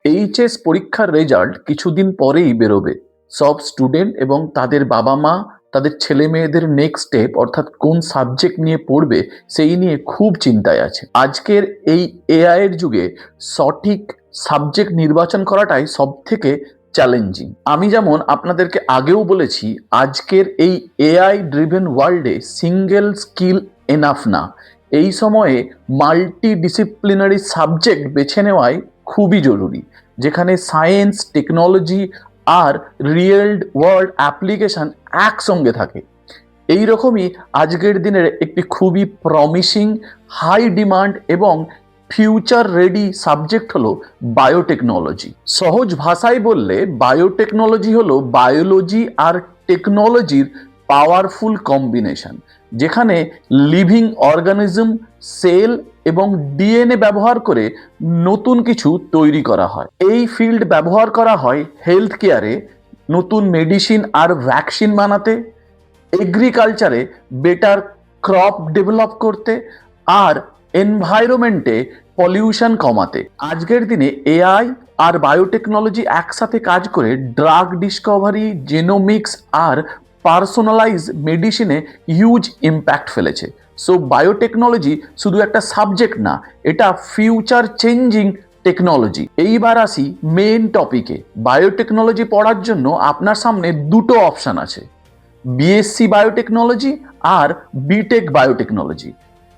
HS পরীক্ষার result কিছুদিন পরেই বেরোবে। সব স্টুডেন্ট এবং তাদের বাবা মা তাদের ছেলে মেয়েদের নেক্সট স্টেপ অর্থাৎ কোন সাবজেক্ট নিয়ে পড়বে সেই নিয়ে খুব চিন্তায় আছে। আজকের এই এআই এর যুগে সঠিক সাবজেক্ট নির্বাচন করাটাই সব থেকে চ্যালেঞ্জিং। আমি যেমন আপনাদেরকে আগেও বলেছি, আজকের এই এআই ড্রিভেন ওয়ার্ল্ডে সিঙ্গেল স্কিল এনাফ না। এই সময়ে মাল্টি ডিসিপ্লিনারি সাবজেক্ট বেছে নেওয়াই খুবই জরুরি, যেখানে সায়েন্স, টেকনোলজি আর রিয়েল ওয়ার্ল্ড অ্যাপ্লিকেশন একসঙ্গে থাকে। এই রকমই আজকের দিনের একটি খুবই প্রমিসিং, হাই ডিমান্ড এবং ফিউচার রেডি সাবজেক্ট হলো বায়োটেকনোলজি। সহজ ভাষায় বললে বায়োটেকনোলজি হলো বায়োলজি আর টেকনোলজির পাওয়ারফুল কম্বিনেশন, যেখানে লিভিং অর্গানিজম, সেল এবং ডিএনএ ব্যবহার করে নতুন কিছু তৈরি করা হয়। এই ফিল্ড ব্যবহার করা হয় হেলথ কেয়ারে নতুন মেডিসিন আর ভ্যাকসিন বানাতে, এগ্রিকালচারে বেটার ক্রপ ডেভেলপ করতে, আর এনভায়রনমেন্টে পলিউশন কমাতে। আজকের দিনে এআই আর বায়োটেকনোলজি একসাথে কাজ করে ড্রাগ ডিসকভারি, জেনোমিক্স আর পার্সোনালাইজ মেডিসিনে হিউজ ইম্প্যাক্ট ফেলেছে। সো বায়োটেকনোলজি শুধু একটা সাবজেক্ট না, এটা ফিউচার চেঞ্জিং টেকনোলজি। এইবার আসি মেন টপিকে। বায়োটেকনোলজি পড়ার জন্য আপনার সামনে দুটো অপশন আছে, বিএসসি বায়োটেকনোলজি আর বিটেক বায়োটেকনোলজি।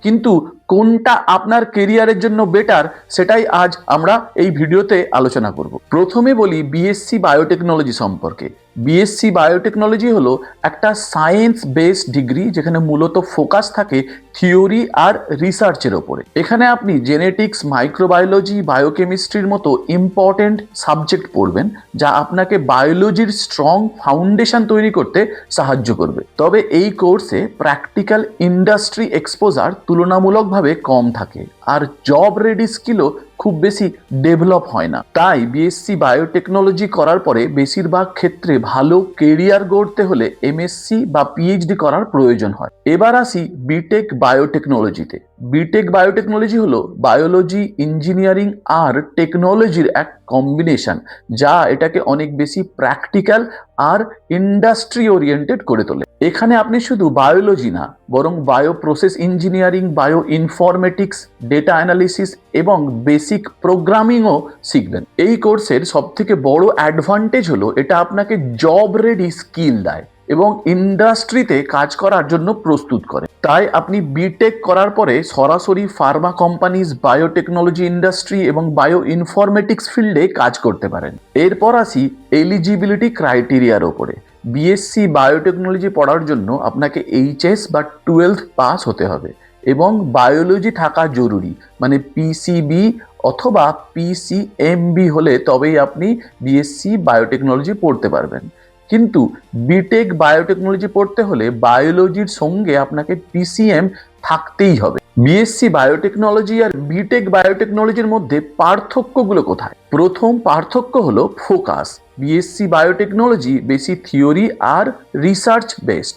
কিন্তু কোনটা আপনার কেরিয়ারের জন্য বেটার সেটাই আজ আমরা এই ভিডিওতে আলোচনা করব। প্রথমে বলি বিএসসি বায়োটেকনোলজি সম্পর্কে। বিএসসি বায়োটেকনোলজি হলো একটা সায়েন্স বেসড ডিগ্রি, যেখানে মূলত ফোকাস থাকে থিওরি আর রিসার্চের ওপরে। এখানে আপনি জেনেটিক্স, মাইক্রোবায়োলজি, বায়োকেমিস্ট্রির মতো ইম্পর্টেন্ট সাবজেক্ট পড়বেন, যা আপনাকে বায়োলজির স্ট্রং ফাউন্ডেশন তৈরি করতে সাহায্য করবে। তবে এই কোর্সে প্র্যাকটিক্যাল ইন্ডাস্ট্রি এক্সপোজার তুলনামূলকভাবে কম থাকে, আর জব রেডি স্কিলও খুব বেশি ডেভেলপ হয় না। তাই বিএসসি বায়োটেকনোলজি করার পরে বেশিরভাগ ক্ষেত্রে ভালো কেরিয়ার গড়তে হলে এমএসসি বা পিএইচডি করার প্রয়োজন হয়। এবার আসি বিটেক বায়োটেকনোলজিতে। বিটেক বায়োটেকনোলজি হলো বায়োলজি, ইঞ্জিনিয়ারিং আর টেকনোলজির এক কম্বিনেশন, যা এটাকে অনেক বেশি প্র্যাকটিক্যাল আর ইন্ডাস্ট্রি ওরিয়েন্টেড করে তোলে। এখানে আপনি শুধু বায়োলজি না, বরং bio process engineering, bio informatics, data analysis এবং বেসিক প্রোগ্রামিংও শিখবেন। এই কোর্সের সব থেকে বড় অ্যাডভান্টেজ হলো এটা আপনাকে জব রেডি স্কিল দেয় এবং ইন্ডাস্ট্রিতে কাজ করার জন্য প্রস্তুত করে। তাই আপনি বিটেক করার পরে সরাসরি ফার্মা কোম্পানিজ, বায়োটেকনোলজি ইন্ডাস্ট্রি এবং বায়ো ইনফরমেটিক্স ফিল্ডে কাজ করতে পারেন। এরপর আসি এলিজিবিলিটি ক্রাইটেরিয়ার ওপরে। বিএসসি বায়োটেকনোলজি পড়ার জন্য আপনাকে এইচএস বা 12th পাস হতে হবে এবং বায়োলজি থাকা জরুরি, মানে পিসিবি অথবা পিসিএমবি হলে তবেই আপনি বিএসসি বায়োটেকনোলজি পড়তে পারবেন। কিন্তু বিটেক বায়োটেকনোলজি পড়তে হলে বায়োলজির সঙ্গে আপনাকে পিসিএম থাকতেই হবে। বিএসসি বায়োটেকনোলজি আর বিটেক বায়োটেকনোলজির মধ্যে পার্থক্যগুলো কোথায়? প্রথম পার্থক্য হলো ফোকাস। বিএসসি বায়োটেকনোলজি বেশি থিওরি আর রিসার্চ বেসড,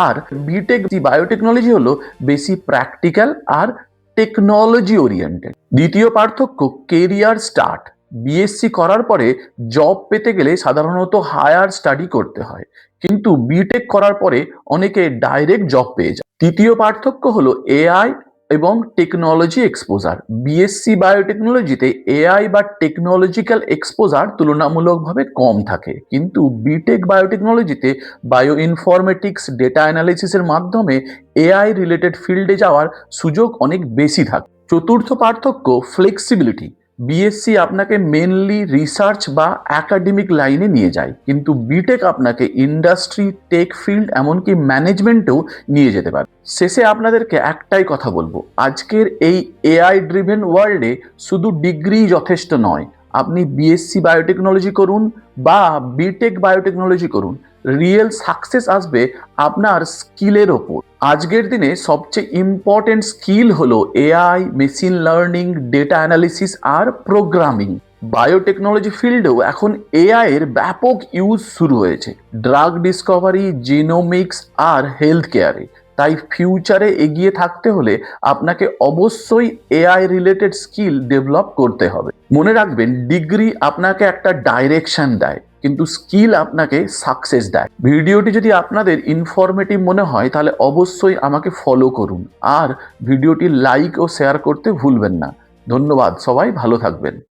আর বিটেক বায়োটেকনোলজি হলো বেশি প্র্যাকটিক্যাল আর টেকনোলজি ওরিয়েন্টেড। দ্বিতীয় পার্থক্য কেরিয়ার স্টার্ট। বিএসসি করার পরে জব পেতে গেলে সাধারণত হায়ার স্টাডি করতে হয়, কিন্তু বিটেক করার পরে অনেকে ডাইরেক্ট জব পেয়ে যায়। তৃতীয় পার্থক্য হলো এআই এবং টেকনোলজি এক্সপোজার। বিএসসি বায়োটেকনোলজিতে এআই বা টেকনোলজিক্যাল এক্সপোজার তুলনামূলকভাবে কম থাকে, কিন্তু বিটেক বায়োটেকনোলজিতে বায়ো ইনফরমেটিক্স, ডেটা অ্যানালিসিসের মাধ্যমে এআই রিলেটেড ফিল্ডে যাওয়ার সুযোগ অনেক বেশি থাকে। চতুর্থ পার্থক্য ফ্লেক্সিবিলিটি। বিএসসি আপনাকে মেনলি রিসার্চ বা একাডেমিক লাইনে নিয়ে যায়, কিন্তু বিটেক আপনাকে ইন্ডাস্ট্রি, টেক ফিল্ড, এমনকি ম্যানেজমেন্টেও নিয়ে যেতে পারে। শেষে আপনাদেরকে একটাই কথা বলবো, আজকের এই এআই ড্রিভেন ওয়ার্ল্ডে শুধু ডিগ্রি যথেষ্ট নয়। আপনি বিএসসি বায়োটেকনোলজি করুন বা বিটেক বায়োটেকনোলজি করুন, রিয়েল সাকসেস আসবে আপনার স্কিলের ওপর। আজকের দিনে সবচেয়ে ইম্পর্টেন্ট স্কিল হলো AI, machine learning, data analysis আর প্রোগ্রামিং। বায়োটেকনোলজি ফিল্ডেও এখন এআই এর ব্যাপক ইউজ শুরু হয়েছে, ড্রাগ ডিসকভারি, জিনোমিক্স আর হেলথ কেয়ারে। তাই ফিউচারে এগিয়ে থাকতে হলে আপনাকে অবশ্যই এআই রিলেটেড স্কিল ডেভেলপ করতে হবে। মনে রাখবেন, ডিগ্রি আপনাকে একটা ডাইরেকশন দেয়, কিন্তু স্কিল আপনাকে সাকসেস দেয়। ভিডিওটি যদি আপনাদের ইনফরমেটিভ মনে হয় তাহলে অবশ্যই আমাকে ফলো করুন, আর ভিডিওটি লাইক ও শেয়ার করতে ভুলবেন না। ধন্যবাদ, সবাই ভালো থাকবেন।